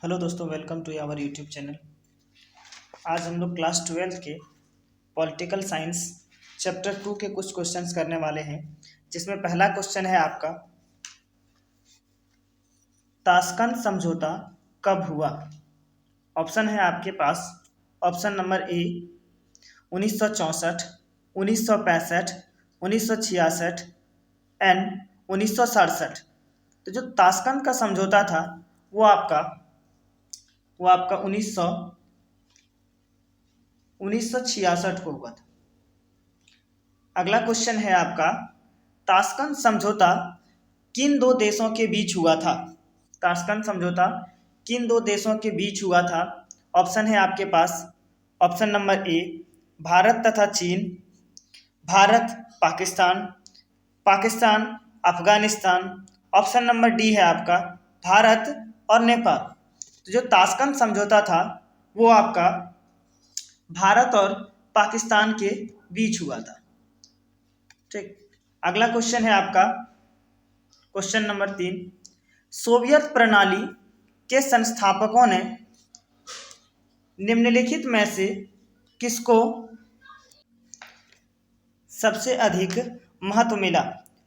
Hello दोस्तों, welcome to our YouTube channel. आज हम लोग क्लास 12 के पॉलिटिकल साइंस चैप्टर 2 के कुछ क्वेश्चंस करने वाले हैं, जिसमें पहला क्वेश्चन है आपका, ताशकंद समझौता कब हुआ। ऑप्शन है आपके पास। Option number A 1964, 1965, 1966 and 1967। तो जो ताशकंद का समझौता था वो आपका 1966 को हुआ था। अगला क्वेश्चन है आपका, ताशकंद समझौता किन दो देशों के बीच हुआ था। ताशकंद समझौता किन दो देशों के बीच हुआ था। ऑप्शन है आपके पास। ऑप्शन नंबर ए भारत तथा चीन, Bharat Pakistan, Pakistan Afghanistan. Option number D है आपका भारत और नेपाल। तो जो ताशकंद समझौता था वो आपका भारत और पाकिस्तान के बीच हुआ था। ठीक। अगला क्वेश्चन है आपका क्वेश्चन नंबर 3, सोवियत प्रणाली के संस्थापकों ने निम्नलिखित में से किसको सबसे अधिक महत्व मिला।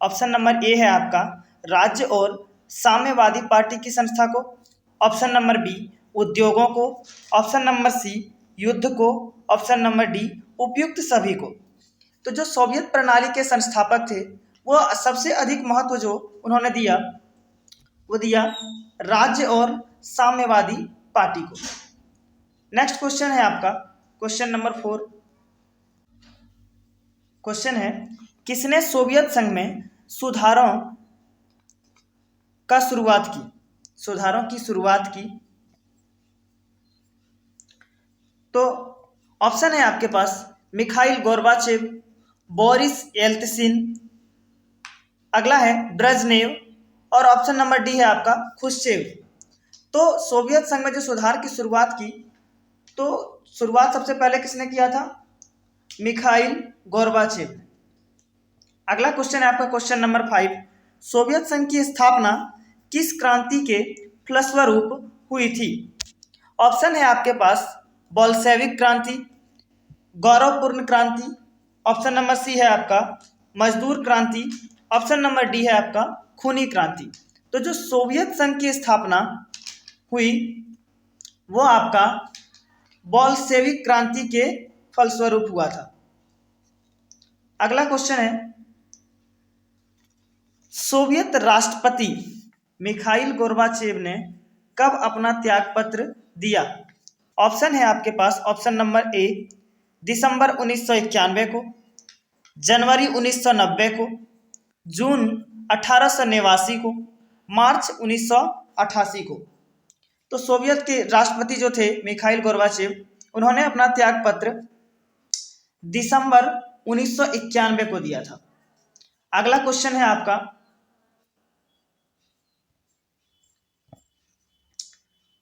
ऑप्शन नंबर ए है आपका राज्य और साम्यवादी पार्टी की संस्था को। ऑप्शन नंबर बी उद्योगों को। ऑप्शन नंबर सी युद्ध को। ऑप्शन नंबर डी उपयुक्त सभी को। तो जो सोवियत प्रणाली के संस्थापक थे वो सबसे अधिक महत्व जो उन्होंने दिया वो दिया राज्य और साम्यवादी पार्टी को। नेक्स्ट क्वेश्चन है आपका क्वेश्चन नंबर 4। क्वेश्चन है, किसने सोवियत संघ में सुधारों का शुरुआत की। सुधारों की शुरुआत की। तो ऑप्शन है आपके पास मिखाइल गोर्बाचेव, बोरिस येल्त्सिन, अगला है ब्रेजनेव और ऑप्शन नंबर डी है आपका खुश्चेव। तो सोवियत संघ में जो सुधार की शुरुआत की तो शुरुआत सबसे पहले किसने किया था, मिखाइल गोर्बाचेव। अगला क्वेश्चन है आपका क्वेश्चन नंबर 5, सोवियत संघ की स्थापना किस क्रांति के फलस्वरूप हुई थी। ऑप्शन है आपके पास बोल्शेविक क्रांति, गौरवपूर्ण क्रांति। ऑप्शन नंबर सी है आपका मजदूर क्रांति। ऑप्शन नंबर डी है आपका खूनी क्रांति। तो जो सोवियत संघ की स्थापना हुई वो आपका बोल्शेविक क्रांति के फलस्वरूप हुआ था। अगला क्वेश्चन है, सोवियत राष्ट्रपति मिखाइल गोर्बाचेव ने कब अपना त्यागपत्र दिया। ऑप्शन है आपके पास। ऑप्शन नंबर ए दिसंबर 1991 को, जनवरी 1990 को, जून 1889 को, मार्च 1988 को। तो सोवियत के राष्ट्रपति जो थे मिखाइल गोर्बाचेव उन्होंने अपना त्यागपत्र दिसंबर 1991 को दिया था। अगला क्वेश्चन है आपका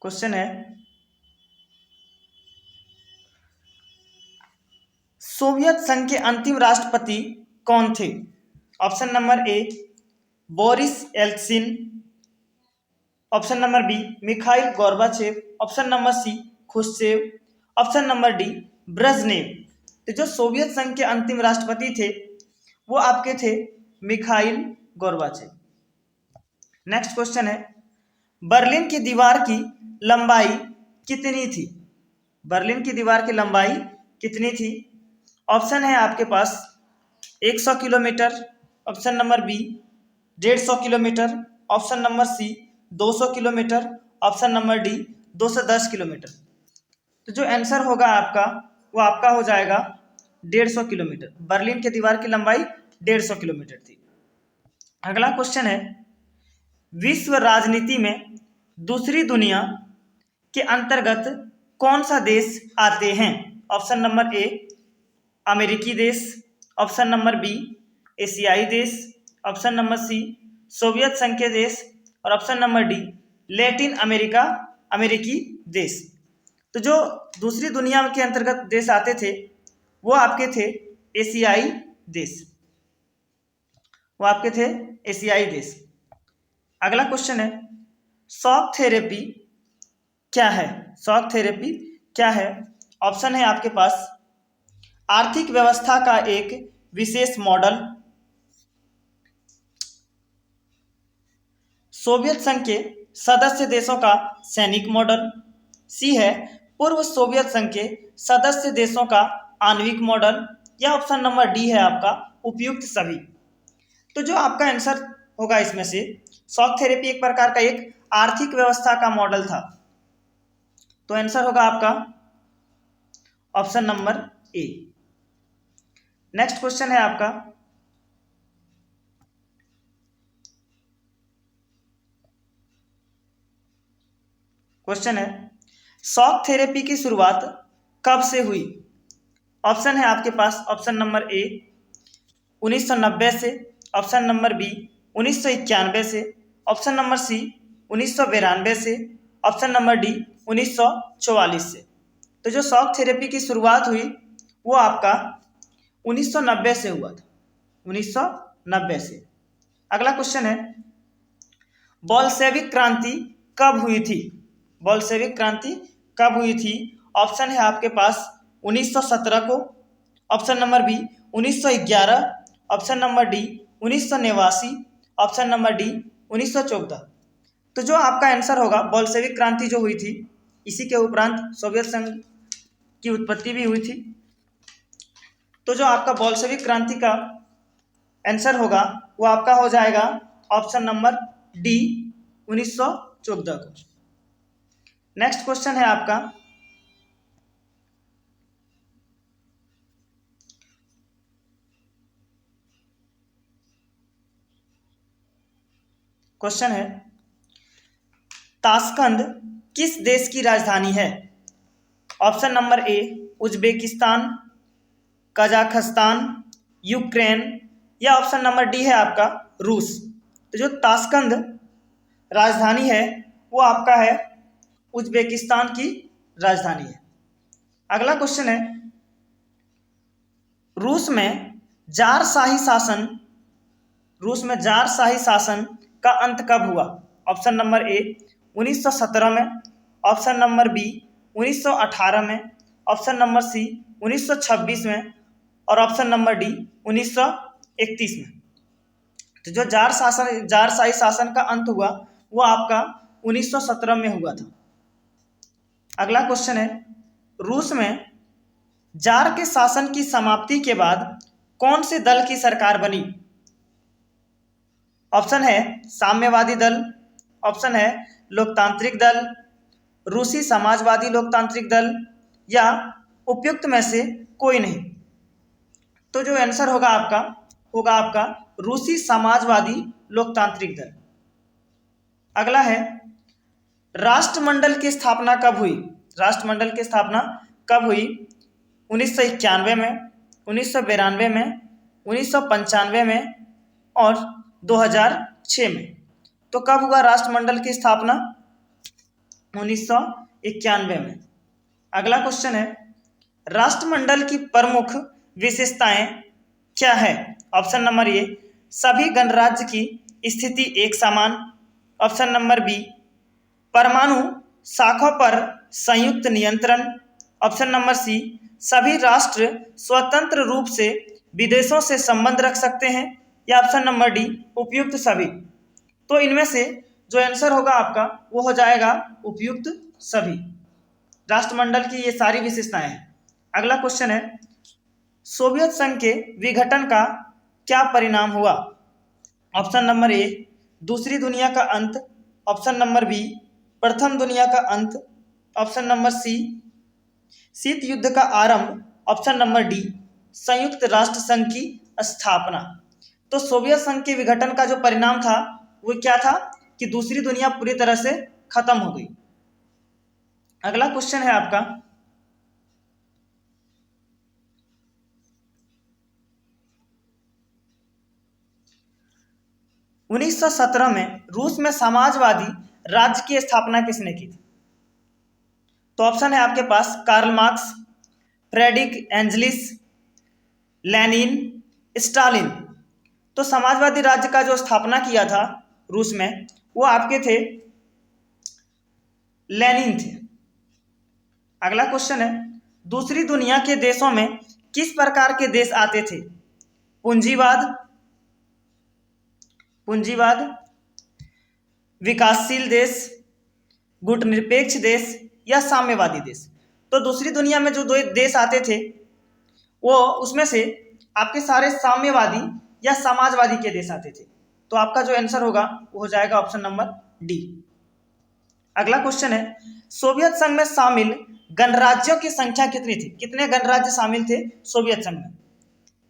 क्वेश्चन है, सोवियत संघ के अंतिम राष्ट्रपति कौन थे। Option number A Boris Yeltsin, option number B Mikhail Gorbachev, option number C Khrushchev, option number D Brezhnev. तो जो सोवियत संघ के अंतिम राष्ट्रपति थे वो आपके थे मिखाइल गोर्बाचेव। नेक्स्ट क्वेश्चन है, बर्लिन की दीवार की लंबाई कितनी थी। बर्लिन की दीवार की लंबाई कितनी थी। ऑप्शन है आपके पास 100 kilometre, option number B 150 kilometre, option number C 200 kilometre, option number D 210 kilometre. तो जो आंसर होगा आपका वो आपका हो जाएगा 150 किलोमीटर। बर्लिन की दीवार की लंबाई 150 किलोमीटर थी। अगला क्वेश्चन है, विश्व राजनीति में दूसरी दुनिया के अंतर्गत कौन सा देश आते हैं। ऑप्शन नंबर ए अमेरिकी देश, ऑप्शन नंबर बी एशियाई देश, ऑप्शन नंबर सी सोवियत संघ के देश और option number D Latin America अमेरिकी देश। तो जो दूसरी दुनिया के अंतर्गत देश आते थे वो आपके थे एशियाई देश, वो आपके थे एशियाई देश। अगला क्वेश्चन है, शॉक थेरेपी क्या है? शॉक थेरेपी क्या है? ऑप्शन है आपके पास आर्थिक व्यवस्था का एक विशेष मॉडल, सोवियत संघ के सदस्य देशों का सैनिक मॉडल, सी है पूर्व सोवियत संघ के सदस्य देशों का आणविक मॉडल, या ऑप्शन नंबर डी है आपका उपयुक्त सभी। तो जो आपका आंसर होगा इसमें से, शॉक थेरेपी एक प्रकार का एक आर्थिक व्यवस्था का मॉडल था, तो आंसर होगा आपका ऑप्शन नंबर ए। नेक्स्ट क्वेश्चन है आपका, क्वेश्चन है शॉक थेरेपी की शुरुआत कब से हुई? ऑप्शन है आपके पास, ऑप्शन नंबर ए 1990 से, ऑप्शन नंबर बी 1991 से, ऑप्शन नंबर सी 1992 से, ऑप्शन नंबर डी 1944 से। तो जो शॉक थेरेपी की शुरुआत हुई वो आपका 1990 से हुआ था, 1990 से। अगला क्वेश्चन है बोल्शेविक क्रांति कब हुई थी? बोल्शेविक क्रांति कब हुई थी? ऑप्शन है आपके पास 1917 को, option number B 1911, option number D 1989, option number D 1914। तो जो आपका आंसर होगा, बोल्शेविक क्रांति जो हुई थी, इसी के उपरांत सोवियत संघ की उत्पत्ति भी हुई थी। तो जो आपका बोल्शेविक क्रांति का आंसर होगा वो आपका हो जाएगा ऑप्शन नंबर डी 1914 को। नेक्स्ट क्वेश्चन है आपका, क्वेश्चन है ताशकंद किस देश की राजधानी है? ऑप्शन नंबर ए उज्बेकिस्तान, कजाखस्तान, यूक्रेन, या ऑप्शन नंबर डी है आपका रूस। तो जो ताशकंद राजधानी है वो आपका है उज्बेकिस्तान की राजधानी है। अगला क्वेश्चन है रूस में जार शाही शासन का अंत कब हुआ? ऑप्शन नंबर ए 1917 में, ऑप्शन नंबर बी 1918 में, ऑप्शन नंबर सी 1926 में, और ऑप्शन नंबर डी 1931 में। तो जो जार शाही शासन का अंत हुआ वो आपका 1917 में हुआ था। अगला क्वेश्चन है रूस में जार के शासन की समाप्ति के बाद कौन से दल की सरकार बनी? ऑप्शन है साम्यवादी दल, ऑप्शन है लोकतांत्रिक दल, रूसी समाजवादी लोकतांत्रिक दल, या उपयुक्त में से कोई नहीं। तो जो आंसर होगा आपका रूसी समाजवादी लोकतांत्रिक दल। अगला है राष्ट्रमंडल की स्थापना कब हुई? राष्ट्रमंडल की स्थापना कब हुई? 1991 में, 1992 में, 1995 में और 2006 में। तो कब हुआ राष्ट्रमंडल की स्थापना? 1991 में। अगला क्वेश्चन है राष्ट्रमंडल की प्रमुख विशेषताएं क्या है? ऑप्शन नंबर ए सभी गणराज्य की स्थिति एक समान, ऑप्शन नंबर बी परमाणु शाखों पर संयुक्त नियंत्रण, ऑप्शन नंबर सी सभी राष्ट्र स्वतंत्र रूप से विदेशों से संबंध रख सकते हैं, या ऑप्शन नंबर डी उपयुक्त सभी। तो इनमें से जो आंसर होगा आपका वो हो जाएगा उपयुक्त सभी। राष्ट्रमंडल की ये सारी विशेषताएं हैं। अगला क्वेश्चन है सोवियत संघ के विघटन का क्या परिणाम हुआ? ऑप्शन नंबर ए दूसरी दुनिया का अंत, ऑप्शन नंबर बी प्रथम दुनिया का अंत, ऑप्शन नंबर सी शीत युद्ध का आरंभ, ऑप्शन नंबर डी संयुक्त राष्ट्र संघ की स्थापना। तो सोवियत संघ के विघटन का जो परिणाम था वो क्या था कि दूसरी दुनिया पूरी तरह से खत्म हो गई। अगला क्वेश्चन है आपका 1917 में रूस में समाजवादी राज्य की स्थापना किसने की थी? तो ऑप्शन है आपके पास Karl Marx, Friedrich Engels, Lenin, Stalin. तो समाजवादी राज्य का जो स्थापना किया था रूस में वो आपके थे लेनिन थे। अगला क्वेश्चन है, दूसरी दुनिया के देशों में किस प्रकार के देश आते थे? पूंजीवाद, विकासशील देश, गुटनिरपेक्ष देश या साम्यवादी देश? तो दूसरी दुनिया में जो दो देश आते थे वो उसमें से आपके सारे साम्यवादी या समाजवादी के देश आते थे। तो आपका जो आंसर होगा वो हो जाएगा ऑप्शन नंबर डी। अगला क्वेश्चन है, सोवियत संघ में शामिल गणराज्यों की संख्या कितनी थी? कितने गणराज्य शामिल थे सोवियत संघ में?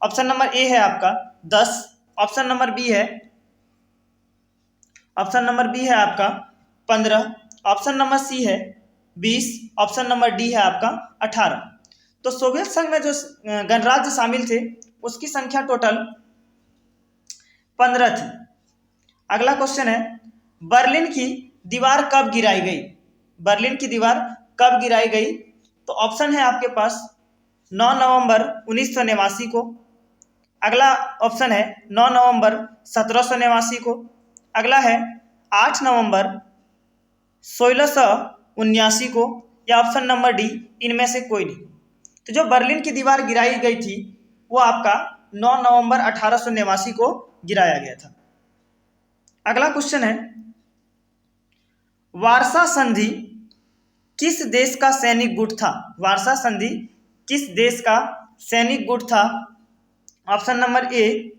ऑप्शन नंबर ए है आपका 10, ऑप्शन नंबर बी है आपका 15, ऑप्शन नंबर सी है 20, ऑप्शन नंबर डी है आपका 18। तो सोवियत संघ में जो गणराज्य शामिल थे उसकी संख्या टोटल 15 थी। अगला क्वेश्चन है, बर्लिन की दीवार कब गिराई गई? बर्लिन की दीवार कब गिराई गई? तो ऑप्शन है आपके पास 9 नवंबर 1989 को, अगला ऑप्शन है 9 नवंबर 1789 को, अगला है 8 नवंबर 1679 को, या ऑप्शन नंबर डी इनमें से कोई नहीं। तो जो बर्लिन की दीवार गिराई गई थी वो आपका 9 नवंबर 1889 को गिराया गया था। अगला क्वेश्चन है, वार्सा संधि किस देश का सैनिक गुट था? वार्सा संधि किस देश का सैनिक गुट था? ऑप्शन नंबर ए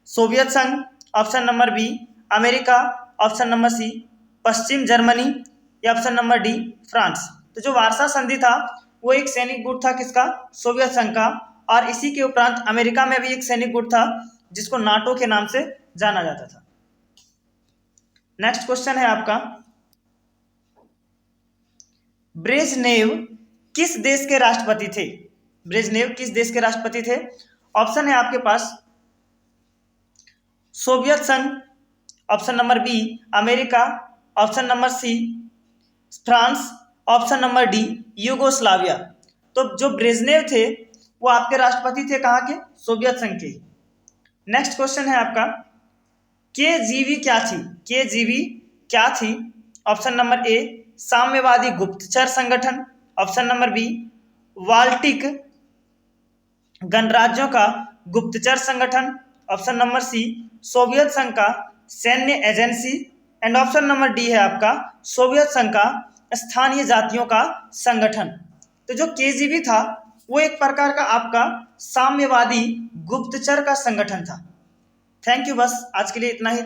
सोवियत संघ, option number B America, option number C पश्चिम जर्मनी, या ऑप्शन नंबर डी फ्रांस। तो जो वार्सा संधि था वो एक सैनिक गुट था किसका? सोवियत संघ का। और इसी के उपरांत अमेरिका में भी एक सैनिक गुट था जिसको नाटो के नाम से जाना जाता था। नेक्स्ट क्वेश्चन है आपका, ब्रेजनेव किस देश के राष्ट्रपति थे? ब्रेजनेव किस देश के राष्ट्रपति थे? ऑप्शन है आपके पास सोवियत संघ, option number B America, option number C France, option number D Yugoslavia. तो जो ब्रेजनेव थे वो आपके राष्ट्रपति थे कहाँ के? सोवियत संघ के। नेक्स्ट क्वेश्चन है आपका, केजीबी क्या थी? केजीबी क्या थी? ऑप्शन नंबर ए साम्यवादी गुप्तचर संगठन, ऑप्शन नंबर बी बाल्टिक गणराज्यों का गुप्तचर संगठन, ऑप्शन नंबर सी सोवियत संघ का सैन्य agency, and option number D है आपका सोवियत संघ का स्थानीय जातियों का संगठन। तो जो केजीबी था वो एक प्रकार का आपका साम्यवादी गुप्तचर का संगठन था। थैंक यू, बस आज के लिए इतना ही।